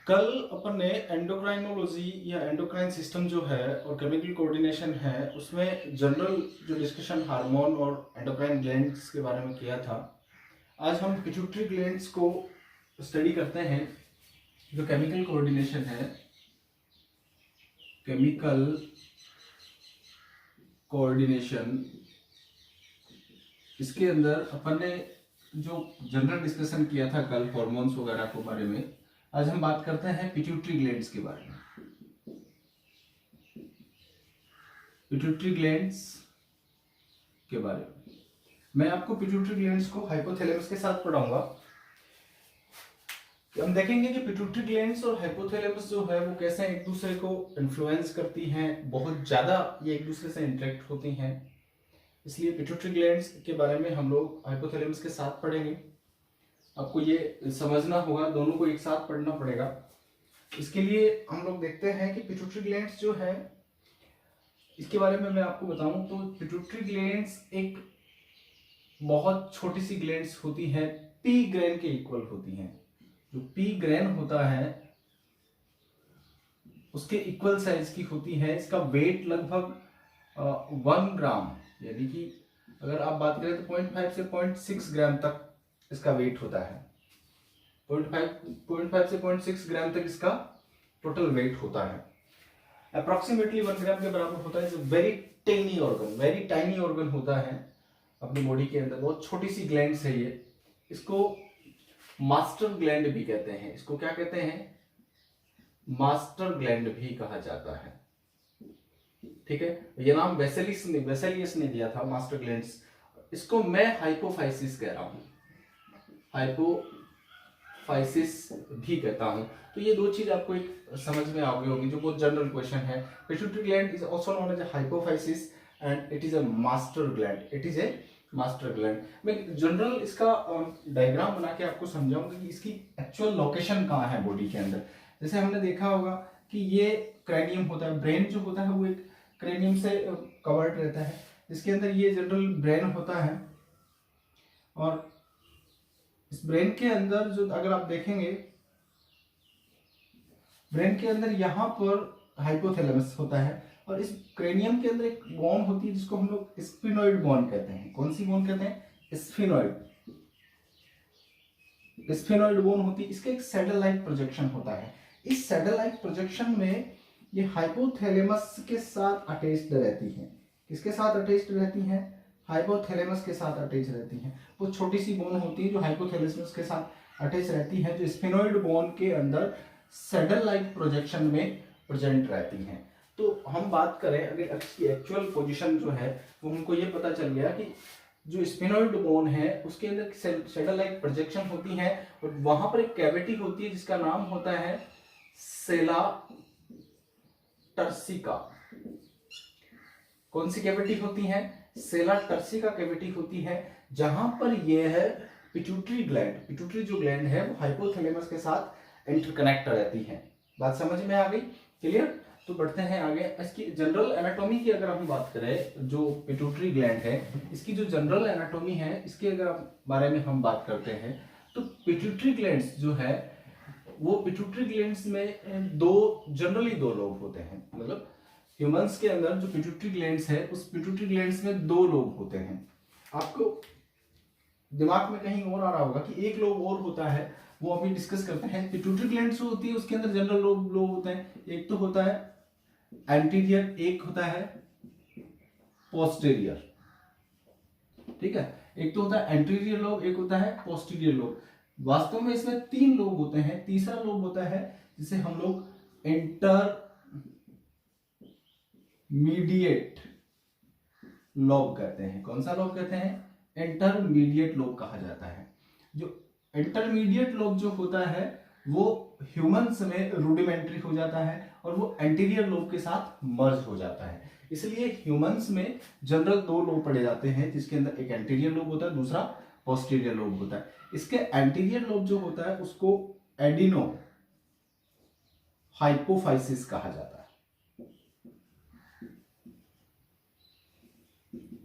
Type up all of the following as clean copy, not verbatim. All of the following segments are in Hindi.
कल अपन ने एंडोक्राइनोलॉजी या एंडोक्राइन सिस्टम जो है और केमिकल कोऑर्डिनेशन है उसमें जनरल जो डिस्कशन हार्मोन और एंडोक्राइन ग्लैंड्स के बारे में किया था। आज हम पिट्यूटरी ग्लैंड्स को स्टडी करते हैं। जो केमिकल कोऑर्डिनेशन है, केमिकल कोऑर्डिनेशन, इसके अंदर अपन ने जो जनरल डिस्कशन किया था कल हार्मोन्स वगैरह के बारे में, आज हम बात करते हैं पिट्यूटरी ग्लैंड्स के बारे में। पिट्यूटरी ग्लैंड्स के बारे में मैं आपको पिट्यूटरी ग्लैंड्स को हाइपोथैलेमस के साथ पढ़ाऊंगा। हम देखेंगे कि पिट्यूटरी ग्लैंड्स और हाइपोथैलेमस जो है वो कैसे एक दूसरे को इन्फ्लुएंस करती हैं, बहुत ज्यादा ये एक दूसरे से इंटरेक्ट होती हैं। इसलिए पिट्यूटरी ग्लैंड्स के बारे में हम लोग हाइपोथैलेमस के साथ पढ़ेंगे। आपको ये समझना होगा, दोनों को एक साथ पढ़ना पड़ेगा। इसके लिए हम लोग देखते हैं कि पिट्यूटरी ग्लैंड्स जो है, इसके बारे में मैं आपको बताऊं तो पिट्यूटरी ग्लैंड्स एक बहुत छोटी सी ग्लैंड्स होती हैं, पी ग्रैन के इक्वल होती हैं। जो पी ग्रैन होता है उसके इक्वल साइज की होती है। इसका वेट लगभग 1 ग्राम, यानी कि अगर आप बात करें तो 0.5 से 0.6 ग्राम तक इसका वेट होता है। 0.5 से 0.6 ग्राम तक इसका टोटल वेट होता है। अप्रोक्सीमेटली 1 ग्राम के बराबर होता है। वेरी टाइनी ऑर्गन होता है अपनी बॉडी के अंदर। बहुत छोटी सी ग्लैंड है ये। इसको मास्टर ग्लैंड भी कहते हैं। इसको क्या कहते हैं? मास्टर ग्लैंड भी कहा जाता है। ठीक है, ये नाम वेसेलियस ने दिया था, मास्टर ग्लैंड्स। इसको मैं हाइपोफाइसिस कह रहा हूं, हाइपोफाइसिस भी कहता हूं। तो ये दो चीज आपको एक समझ में आ गई होगी, जो बहुत जनरल क्वेश्चन है। Pituitary gland is also known as hypophysis and it is a master gland. मैं जनरल इसका डायग्राम बना के आपको समझाऊंगा कि इसकी एक्चुअल लोकेशन कहाँ है बॉडी के अंदर। जैसे हमने देखा होगा कि ये क्रेनियम होता है, ब्रेन जो होता है वो एक क्रेनियम से कवर्ड रहता है, जिसके अंदर ये जनरल ब्रेन होता है। और इस ब्रेन के अंदर जो अगर आप देखेंगे, ब्रेन के अंदर यहाँ पर हाइपोथैलेमस होता है और इस क्रेनियम के अंदर एक बोन होती है जिसको हम लोग स्फिनोइड बोन कहते हैं। कौन सी बोन कहते हैं? स्फिनोइड बोन होती है। इसका एक सैडल लाइक प्रोजेक्शन होता है। इस सैडल लाइक प्रोजेक्शन में ये हाइपोथैलेमस के साथ अटैच्ड रहती है। किसके साथ अटैच्ड रहती हैं? हाइपोथैलेमस के साथ अटैच रहती हैं। वो छोटी सी बोन होती है जो हाइपोथैलेमस के साथ अटैच रहती है, जो स्फिनोइड बोन के अंदर सैडल लाइक प्रोजेक्शन में प्रेजेंट रहती हैं। तो हम बात करें अगर इसकी एक्चुअल पोजीशन जो है, वो हमको ये पता चल गया कि जो स्फिनोइड बोन है उसके अंदर सैडल लाइक प्रोजेक्शन होती है और वहां पर एक कैविटी होती है जिसका नाम होता है सेला टर्सिका। कौन सी कैविटी होती है? सेला टर्सिका कैविटी होती है, जहां पर यह है पिट्यूटरी ग्लैंड। पिट्यूटरी जो ग्लैंड है वो हाइपोथैलेमस के साथ इंटरकनेक्ट रहती है। बात समझ में आ गई? क्लियर? तो बढ़ते हैं आगे। इसकी जनरल एनाटॉमी की अगर हम बात करें, जो पिट्यूटरी ग्लैंड है इसकी जो जनरल एनाटॉमी है, इसके अगर बारे में हम बात करते हैं तो पिट्यूटरी ग्लैंड्स जो है वो पिट्यूटरी ग्लैंड्स में जनरली दो लोब होते हैं। मतलब ह्यूमंस के अंदर जो पिट्यूटरी ग्लैंड्स है उस पिट्यूटरी ग्लैंड्स में 2 लोब होते हैं। आपको दिमाग में कहीं और आ रहा होगा कि एक लोब और होता है, वो अभी डिस्कस करते हैं। पिट्यूटरी ग्लैंड्स जो होती है उसके अंदर जनरल लोब होते हैं। एक तो होता है एंटीरियर, एक होता है पोस्टीरियर। ठीक है, एक तो होता है एंटीरियर लोब, एक होता है पोस्टीरियर लोब। वास्तव में इसमें 3 लोब होते हैं। तीसरा लोब होता है जिसे हम लोग इंटरमीडिएट लोब कहते हैं। कौन सा लोब कहते हैं? इंटरमीडिएट लोब कहा जाता है। जो इंटरमीडिएट लोब जो होता है वो ह्यूमंस में रूडिमेंट्री हो जाता है और वो एंटीरियर लोब के साथ मर्ज हो जाता है। इसलिए ह्यूमंस में जनरल 2 लोब पढ़े जाते हैं, जिसके अंदर एक एंटीरियर लोब होता है, दूसरा पोस्टीरियर लोब होता है। इसके एंटीरियर लोब जो होता है उसको एडिनो हाइपोफाइसिस कहा जाता है।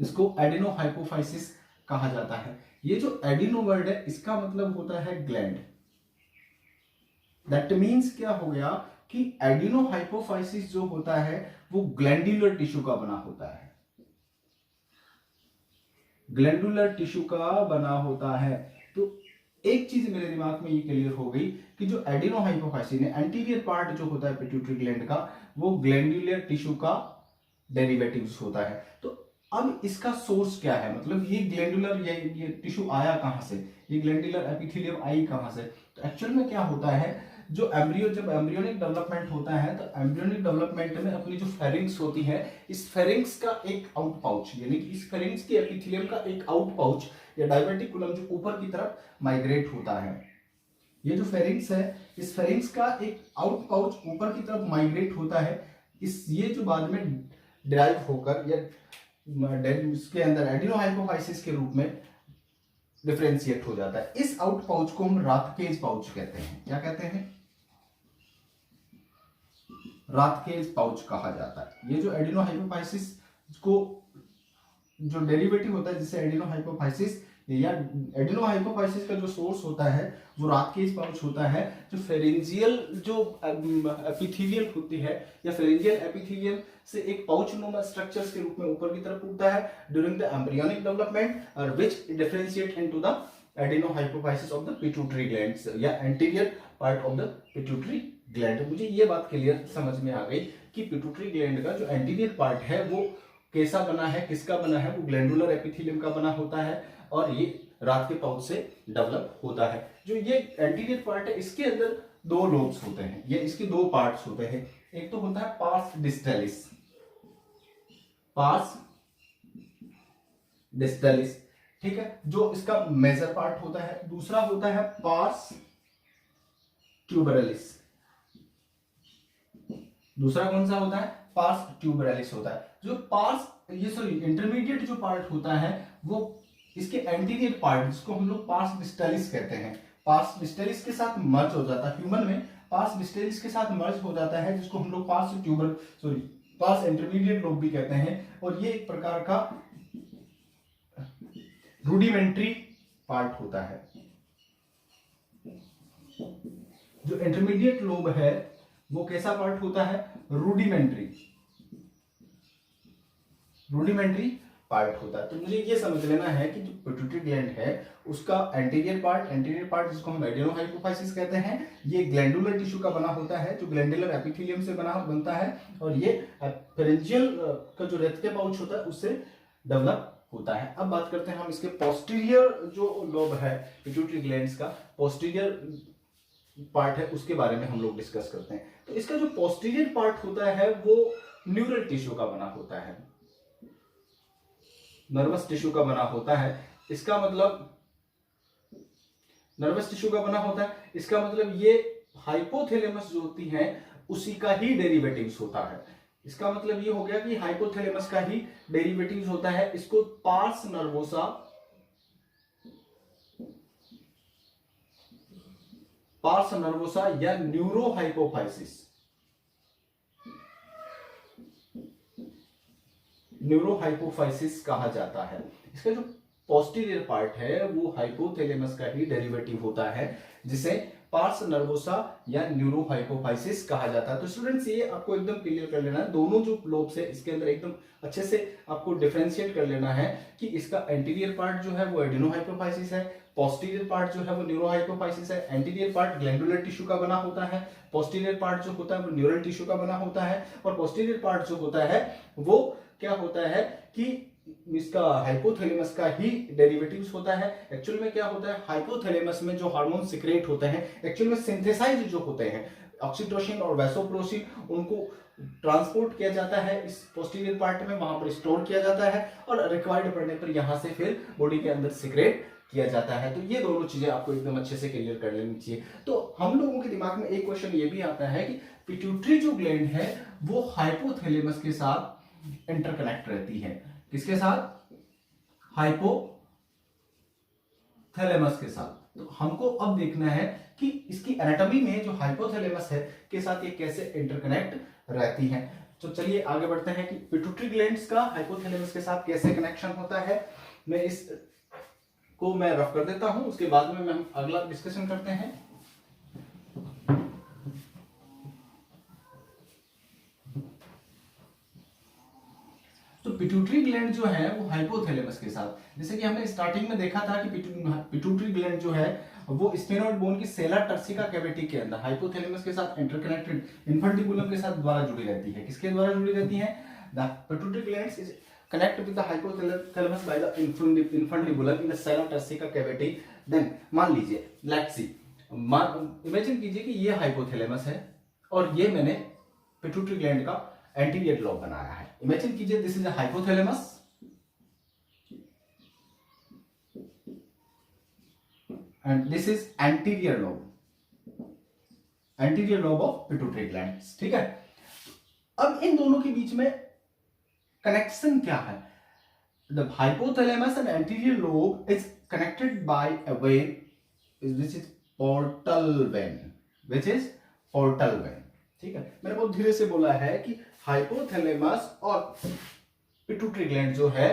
इसको एडिनो हाइपोफाइसिस कहा जाता है। ये जो एडिनो वर्ड है इसका मतलब होता है ग्लैंड। दैट मीन्स क्या हो गया कि एडिनोहाइपोफाइसिस जो होता है वो ग्लैंडुलर टिश्यू का बना होता है, ग्लैंडुलर टिश्यू का बना होता है। तो एक चीज मेरे दिमाग में ये क्लियर हो गई कि जो एडिनोहाइपोफाइसिस है, एंटीरियर पार्ट जो होता है पिट्यूटरी ग्लैंड का, वो ग्लैंडुलर टिश्यू का डेरिवेटिव्स होता है। तो अब इसका सोर्स क्या है, मतलब ये ग्लैंडुलर ये टिश्यू आया कहां से, ये ग्लैंडुलर एपिथेलियम आई कहां से। तो एक्चुअल में क्या होता है, जो एम्ब्रियो जब एम्ब्रियोनिक डेवलपमेंट होता है तो एम्ब्रियोनिक डेवलपमेंट में अपनी जो फेरिंग्स होती है, इस फेरिंग्स का एक आउट पाउच, यानी कि इस फेरिंग्स के एपिथेलियम का एक आउट पाउच या डायवर्टिकुलम जो ऊपर की तरफ माइग्रेट होता है, ये जो फेरिंग्स है, इस फेरिंग्स का एक आउट पाउच ऊपर की तरफ माइग्रेट होता है। इस ये जो बाद में डिराइव होकर या इसके अंदर एडिनोहाइपोफाइसिस के रूप में डिफरेंशिएट हो जाता है। इस आउट पाउच को हम राथकेज पाउच कहते हैं। क्या कहते हैं? राथकेज पाउच कहा जाता है। ये जो एडिनोहाइपोफाइसिस को जो डेरिवेटिव होता है, जिससे एडिनोहाइपोफाइसिस या एडिनोहाइपोफाइसिस का जो सोर्स होता है वो राथकेज पाउच होता है, जो फेरेंजियल जो एपिथेलियल होती है या फेरेंजियल एपिथेलियम से एक पाउच नोमा स्ट्रक्चर्स के रूप में ऊपर की तरफ उठता है ड्यूरिंग द एम्ब्रियोनिक डेवलपमेंट और which differentiate into the adenohypophysis of the pituitary glands या anterior part of the pituitary gland. मुझे ये बात क्लियर समझ में आ गई कि पिट्यूटरी ग्लैंड का जो एंटीरियर पार्ट है वो कैसा बना है, किसका बना है, वो ग्लैंडुलर एपिथेलियम का बना होता है और ये रात के पाउच से डेवलप होता है। जो ये एंटीरियर पार्ट है, इसके अंदर दो लोब्स होते हैं, ये इसके दो पार्ट्स होते हैं। एक तो होता है पार्स डिस्टलिस, पार्स डिस्टलिस, ठीक है, जो इसका मेजर पार्ट होता है। दूसरा होता है पार्स ट्यूबरलिस। दूसरा कौन सा होता है? पार्स ट्यूबरलिस होता है। जो पार्स इंटरमीडिएट जो पार्ट होता है वो इसके एंटीरियर पार्ट, जिसको हम लोग पार्स डिस्टलिस कहते हैं, पार्स डिस्टलिस के साथ मर्ज हो जाता है। ह्यूमन में पार्स डिस्टलिस के साथ मर्ज हो जाता है, जिसको हम लोग पार्स इंटरमीडिएट लोब भी कहते हैं। और ये एक प्रकार का रूडिमेंट्री पार्ट होता है। जो इंटरमीडिएट लोब है वो कैसा पार्ट होता है? रूडिमेंट्री पार्ट होता है। तो मुझे ये समझ लेना है कि जो पिट्यूटरी ग्लैंड है उसका एंटीरियर पार्ट जिसको हम एडिनोहाइपोफाइसिस कहते हैं, ये ग्लैंडुलर टिश्यू का बना होता है, जो ग्लैंडुलर एपिथेलियम से बनता है, और ये फेरेंजियल का जो रेक्टे पाउच होता है उससे डेवलप होता है। अब बात करते हैं हम इसके पोस्टीरियर जो लोब है पिट्यूटरी ग्लैंड्स का, पोस्टीरियर पार्ट है, उसके बारे में हम लोग डिस्कस करते हैं। तो इसका जो पोस्टीरियर पार्ट होता है वो न्यूरल टिश्यू का बना होता है, नर्वस टिश्यू का बना होता है। इसका मतलब नर्वस टिश्यू का बना होता है, इसका मतलब ये हाइपोथैलेमस जो होती है उसी का ही डेरिवेटिव्स होता है। इसका मतलब ये हो गया कि हाइपोथैलेमस का ही डेरिवेटिव्स होता है। इसको पार्स नर्वोसा या न्यूरोहाइपोफाइसिस कहा जाता है। इसका जो पोस्टीरियर पार्ट है वो हाइपोथैलेमस का ही डेरिवेटिव होता है, जिसे पार्स नर्वोसा या न्यूरोहाइपोफाइसिस कहा जाता है। तो स्टूडेंट्स ये आपको एकदम क्लियर कर लेना है, दोनों जो लोब्स है इसके अंदर एकदम अच्छे से आपको डिफरेंशिएट कर लेना है कि इसका एंटीरियर पार्ट जो है वो एडिनोहाइपोफाइसिस है, पोस्टीरियर पार्ट जो है वो न्यूरोहाइपोफाइसिस है। एंटीरियर पार्ट ग्लैंडुलर टिश्यू का बना होता है, पोस्टीरियर पार्ट जो होता है वो न्यूरल टिश्यू का बना होता है, और पोस्टीरियर पार्ट जो होता है वो क्या होता है कि इसका हाइपोथैलेमस का ही डेरिवेटिव्स होता है। एक्चुअल में क्या होता है, हाइपोथैलेमस में जो हार्मोन सिक्रेट होते हैं एक्चुअल में सिंथेसाइज जो होते हैं, ऑक्सीटोसिन और वैसोप्रोसिन, उनको ट्रांसपोर्ट किया जाता है इस पोस्टीरियर पार्ट में, वहां पर स्टोर किया जाता है और रिक्वायर्ड पड़ने पर यहां से फिर बॉडी के अंदर सिक्रेट किया जाता है। तो ये दोनों चीजें आपको एकदम अच्छे से क्लियर कर लेनी चाहिए। तो हम लोगों के दिमाग में एक क्वेश्चन ये भी आता है कि पिट्यूटरी जो ग्लैंड है वो हाइपोथैलेमस के साथ इंटरकनेक्ट रहती है, किसके साथ? हाइपोथैलेमस के साथ। तो हमको अब देखना है कि इसकी एनाटॉमी में जो हाइपोथैलेमस है के साथ ये कैसे इंटरकनेक्ट रहती है। तो चलिए आगे बढ़ते हैं कि पिट्यूटरी ग्लैंड्स का हाइपोथैलेमस के साथ कैसे कनेक्शन होता है। मैं इस को मैं रफ कर देता हूं, उसके बाद में हम अगला डिस्कशन करते हैं। पिट्यूटरी ग्लैंड जो है वो हाइपोथैलेमस के साथ, जैसे कि हमने स्टार्टिंग में देखा था कि पिट्यूटरी ग्लैंड जो है वो स्फेनोइड बोन की सेला टर्सिका कैविटी के अंदर हाइपोथैलेमस के साथ इंटरकनेक्टेड इन्फंटिबुलम के साथ द्वारा जुड़ी रहती है। किसके द्वारा जुड़ी रहती है? The pituitary glands is connect with the hypothalamus by the infundibulum in the sella turcica cavity. Then मान लीजिए, लेट्स सी, इमेजिन कीजिए कि ये हाइपोथैलेमस है और ये मैंने पिट्यूटरी ग्लैंड का एंटीरियर लोब बनाया है। इमेजिन कीजिए this is a hypothalamus and this is anterior lobe of pituitary gland. ठीक है, अब इन दोनों के बीच में कनेक्शन क्या है? The hypothalamus and anterior lobe is connected bye a when which is portal vein। ठीक है, मैंने बहुत धीरे से बोला है कि हाइपोथैलेमस और पिट्यूटरी ग्लैंड जो है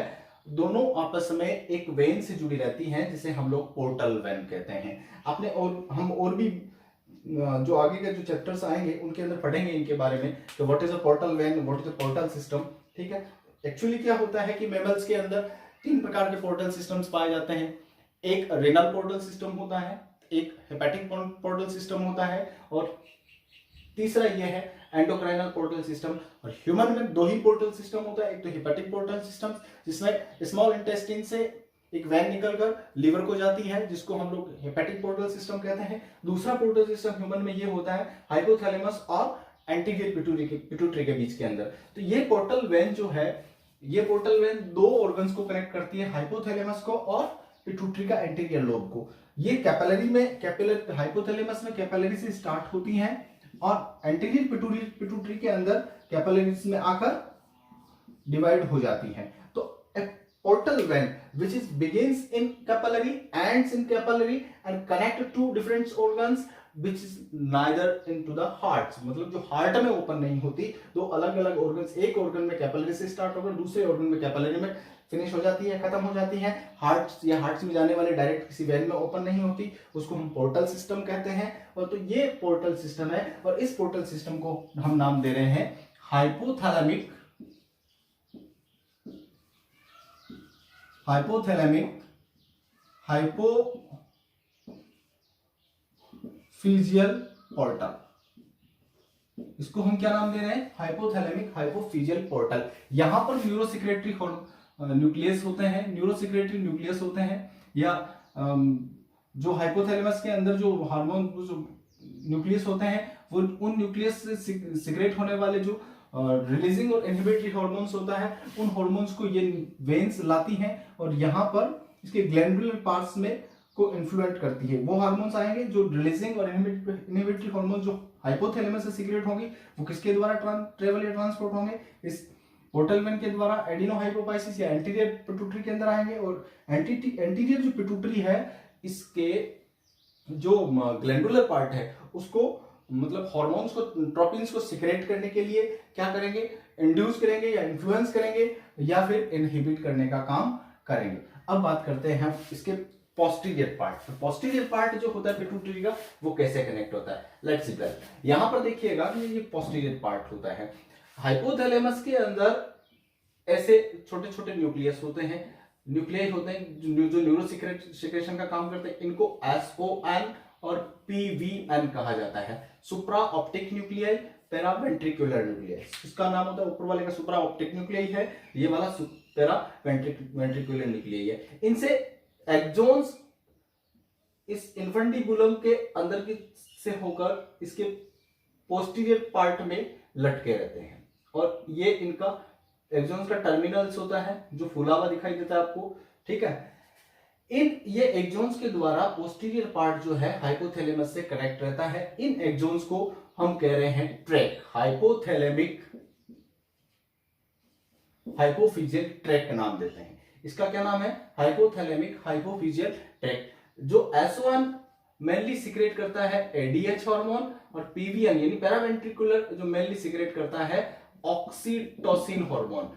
दोनों आपस में एक वेन से जुड़ी रहती हैं, जिसे हम लोग पोर्टल वेन कहते हैं। आपने और भी जो आगे के जो चैप्टर्स आएंगे उनके अंदर पढ़ेंगे इनके बारे में, तो what is a portal vein, what is a portal system. ठीक है, एक्चुअली क्या होता है कि मैमल्स के अंदर 3 प्रकार के पोर्टल सिस्टम्स पाए जाते हैं। एक रेनल पोर्टल सिस्टम होता है, एक हेपेटिक पोर्टल सिस्टम होता है, और तीसरा यह है एंडोक्राइनल पोर्टल सिस्टम। और ह्यूमन में 2 ही पोर्टल सिस्टम होता है, एक तो हेपेटिक पोर्टल सिस्टम जिसमें स्मॉल इंटेस्टाइन से एक वैन निकलकर लिवर को जाती है, जिसको हम लोग हेपेटिक पोर्टल सिस्टम कहते हैं। दूसरा पोर्टल सिस्टम ह्यूमन में ये होता है हाइपोथैलेमस और एंटीरियर पिट्यूटरी के बीच के अंदर। तो ये पोर्टल वेन जो है, ये पोर्टल वेन 2 ऑर्गन्स को कनेक्ट करती है, हाइपोथैलेमस को और पिट्यूटरी का एंटीरियर लोब को। ये हाइपोथैलेमस में कैपिलरी से स्टार्ट होती हैं और एंटीरियर पिट्यूटरी के अंदर कैपिलरीज में आकर डिवाइड हो जाती हैं। तो portal vein which is begins in capillary, ends in capillary and connect to different organs which is neither into the heart, मतलब जो हार्ट में ओपन नहीं होती, 2 अलग अलग ऑर्गन्स, एक ऑर्गन में कैपिलरी से स्टार्ट होकर दूसरे ऑर्गन में कैपिलरी में फिनिश हो जाती है, खत्म हो जाती है। हार्ट या हार्ट में जाने वाले डायरेक्ट किसी वेन में ओपन नहीं होती, उसको हम पोर्टल सिस्टम कहते हैं। और तो ये पोर्टल सिस्टम है, और इस पोर्टल सिस्टम को हम नाम दे रहे हैं हाइपोथैलेमिक हाइपोफिजियल पोर्टल। इसको हम क्या नाम दे रहे हैं? Hypothalamic hypophyseal portal. यहां पर न्यूरोसिक्रेटरी न्यूक्लियस होते हैं, न्यूरोसिक्रेटरी न्यूक्लियस होते हैं, या जो हाइपोथैलेमस के अंदर जो हार्मोन जो न्यूक्लियस होते हैं, वो उन न्यूक्लियस से सिक्रेट होने वाले जो रिलीजिंग और इनहिबिटरी हार्मोन्स होता है, उन हार्मोन्स को ये वेन्स लाती हैं और यहाँ पर इसके ग्लैंडुलर पार्ट्स में को इन्फ्लुएंट करती है। वो हार्मोन्स आएंगे जो रिलीजिंग और इनहिबिटरी हार्मोन जो हाइपोथैलेमस से सिक्रेट होंगी, वो किसके द्वारा ट्रेवल या ट्रांसपोर्ट होंगे? इस पोर्टल वेन के द्वारा एडिनोहाइपोफाइसिस या एंटीरियर पिट्यूटरी के अंदर आएंगे। और एंटीरियर जो पिट्यूटरी है, इसके जो ग्लैंडुलर पार्ट है उसको मतलब हार्मोन्स को, ट्रोपिन्स को सिक्रेट करने के लिए क्या करेंगे? इंड्यूस करेंगे या इन्फ्लुएंस करेंगे या फिर इनहिबिट करने का काम करेंगे। अब बात करते हैं हम इसके पोस्टीरियर पार्ट। तो पोस्टीरियर पार्ट जो होता है पिट्यूटरी का, वो कैसे कनेक्ट होता है? Let's see. यहां पर देखिएगा कि ये पोस्टीरियर पार्ट होता है। हाइपोथैलेमस के अंदर ऐसे छोटे छोटे न्यूक्लियस होते हैं, न्यूक्लियाई होते हैं जो न्यूरो सिक्रेशन का काम करते हैं। इनको SON और PVN कहा जाता है। सुप्रा ऑप्टिक न्यूक्लियाई, पेरा वेंट्रिकुलर न्यूक्लियाई। इसका नाम होता है, ऊपर वाले का सुप्रा ऑप्टिक न्यूक्लियाई है, ये वाला पेरा वेंट्रिकुलर न्यूक्लियाई है। इनसे एक्सोन्स इस इन्फंटिबुलम के अंदर की से होकर इसके पोस्टीरियर पार्ट में लटके रहते हैं, और ये इनका एक्सोन्स का टर्मिनल्स होता है जो फूला हुआ दिखाई देता है आपको। ठीक है, ये एक्सोन्स के द्वारा पोस्टीरियर पार्ट जो है हाइपोथैलेमस से कनेक्ट रहता है। इन एक्सोन्स को हम कह रहे हैं ट्रैक, हाइपोथैलेमिक हाइपोफिजियल ट्रैक का नाम देते हैं। इसका क्या नाम है? Hypothalamic hypophyseal track. जो SON मेनली सिक्रेट करता है ADH हार्मोन, और PVN यानी पैरावेंट्रिकुलर जो मेनली सिक्रेट करता है oxytocin hormone.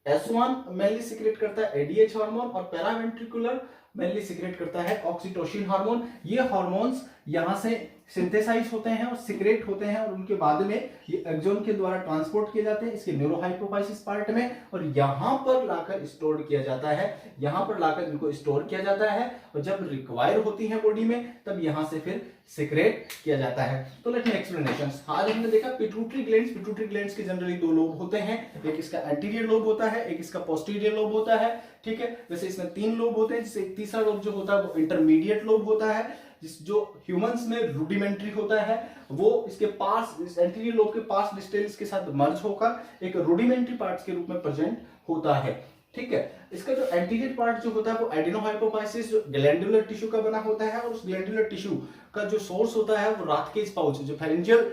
S1 mainly secrete करता है ADH हार्मोन, और पैरावेंट्रिकुलर मेनली सिक्रेट करता है ऑक्सीटोसिन हार्मोन। ये हार्मोन्स यहां से सिंथेसाइज होते हैं और सिक्रेट होते हैं, और उनके बाद में ये एक्सोन के द्वारा ट्रांसपोर्ट किए जाते हैं इसके न्यूरोहाइपोफाइसिस पार्ट में, और यहाँ पर लाकर स्टोर किया जाता है, यहाँ पर लाकर इनको स्टोर किया जाता है, और जब रिक्वायर होती है बॉडी में तब यहाँ से फिर सिक्रेट किया जाता है। तो लेट मी एक्सप्लेनेशन। आज हमने देखा पिट्यूटरी ग्लैंड्स के जनरली दो लोब होते हैं, एक इसका एंटीरियर लोब होता है, एक इसका पोस्टीरियर लोब होता है, ठीक है। वैसे इसमें 3 लोब होते हैं, जिससे एक तीसरा लोब जो होता है वो इंटरमीडिएट लोब होता है, जो ह्यूमंस में रूडिमेंट्री होता है, वो इसके पास, इस एंटीरियर लोब के पास डिस्टेंस के साथ मर्ज होकर एक रूडिमेंट्री पार्ट्स के रूप में प्रेजेंट होता है, ठीक है। इसका जो एंटीरियर पार्ट जो होता है वो एडिनोहाइपोफाइसिस जो ग्लैंडुलर टिश्यू का बना होता है, और उस ग्लैंडुलर टिश्यू का जो सोर्स होता है वो राथकेज पाउच, जो फेरेंजियल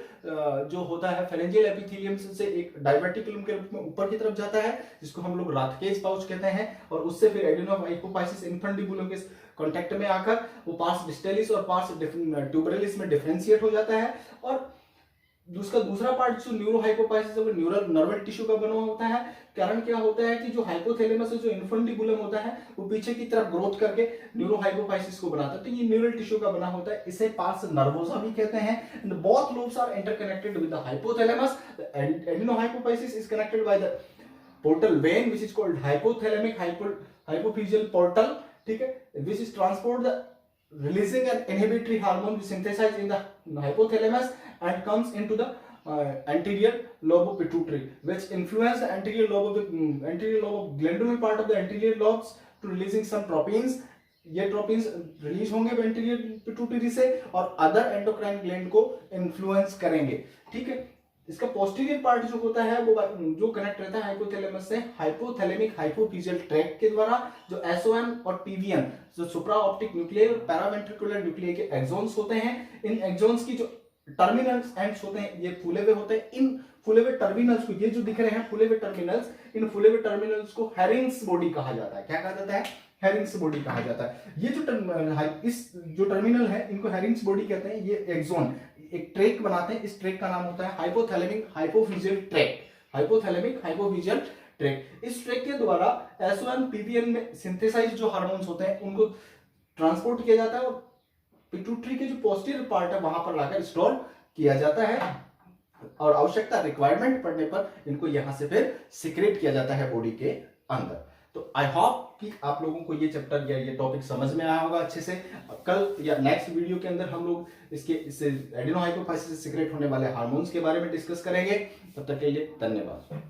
जो होता है, फेरेंजियल एपिथेलियम से एक डायवर्टिकुलम के रूप में ऊपर की तरफ जाता है, जिसको हम लोग राथकेज पाउच कहते हैं, और उससे फिर एडिनोहाइपोफाइसिस इन्फंडिबुलम के कांटेक्ट में आकर वो पार्स डिस्टेलिस और पार्स ट्यूबरलिस में डिफरेंशिएट हो जाता है, और उसका दूसरा पार्ट जो न्यूरोहाइपोफाइसिस है वो न्यूरल नर्वल टिश्यू का बना होता है। कारण क्या होता है कि जो हाइपोथैलेमस है, जो इन्फंडिबुलम होता है, वो पीछे की तरफ ग्रोथ करके न्यूरोहाइपोफाइसिस को बनाता है, तो ये न्यूरल टिश्यू का बना होता है, इसे पार्स नर्वोसा भी कहते हैं। And both lobes are interconnected with the hypothalamus. The adenohypophysis is connected by the portal vein which is called hypothalamic hypophyseal portal, ठीक है, which is transport the releasing an inhibitory hormone which synthesized in the hypothalamus and comes into the anterior lobe of pituitary, which influence the anterior lobe of glandular part of the anterior lobes to releasing some tropins. ये ट्रोपिन्स रिलीज होंगे एंटीरियर पिट्यूटरी से और अदर एंडोक्राइन ग्लैंड को इन्फ्लुएंस करेंगे, ठीक है। इसका पोस्टीरियर पार्ट जो होता है वो जो कनेक्ट रहता है हाइपोथैलेमस से हाइपोथैलेमिक हाइपोफिजियल ट्रैक्ट के द्वारा, जो एसओएम और पीवीएन जो सुप्रा ऑप्टिक न्यूक्लियर और पैरावेंट्रिकुलर न्यूक्लियर के एक्सोन्स होते हैं, इन एक्सोन्स की जो टर्मिनल्स एंड्स होते हैं ये फूले हुए होते हैं। इन फूले हुए टर्मिनल्स को, ये जो दिख रहे हैं फूले हुए टर्मिनल्स, इन फूले हुए टर्मिनल्स को हेरिंग्स बॉडी कहा जाता है। क्या कहा जाता है? हेरिंग्स बॉडी कहा जाता है। ये जो इस जो टर्मिनल है इनको हेरिंग्स बॉडी कहते हैं। ये एक्सोन एक ट्रैक बनाते हैं, इस ट्रैक का नाम होता है hypothalamic hypophyseal tract, hypothalamic hypophyseal tract. इस ट्रैक के द्वारा एसओएम पीवीएन में सिंथेसाइज जो हार्मोन्स होते हैं उनको ट्रांसपोर्ट किया जाता है और पिट्यूटरी के जो पोस्टीरियर पार्ट है वहां पर लाकर स्टोर किया जाता है, और आवश्यकता रिक्वायरमेंट पड़ने पर इनको यहां से फिर सिक्रेट किया जाता है बॉडी के अंदर। तो आई होप कि आप लोगों को ये चैप्टर या ये टॉपिक समझ में आया होगा अच्छे से। कल या नेक्स्ट वीडियो के अंदर हम लोग इससे एडिनोहाइपोफाइसिस से सिक्रेट होने वाले हार्मोन्स के बारे में डिस्कस करेंगे। तब तक के लिए धन्यवाद।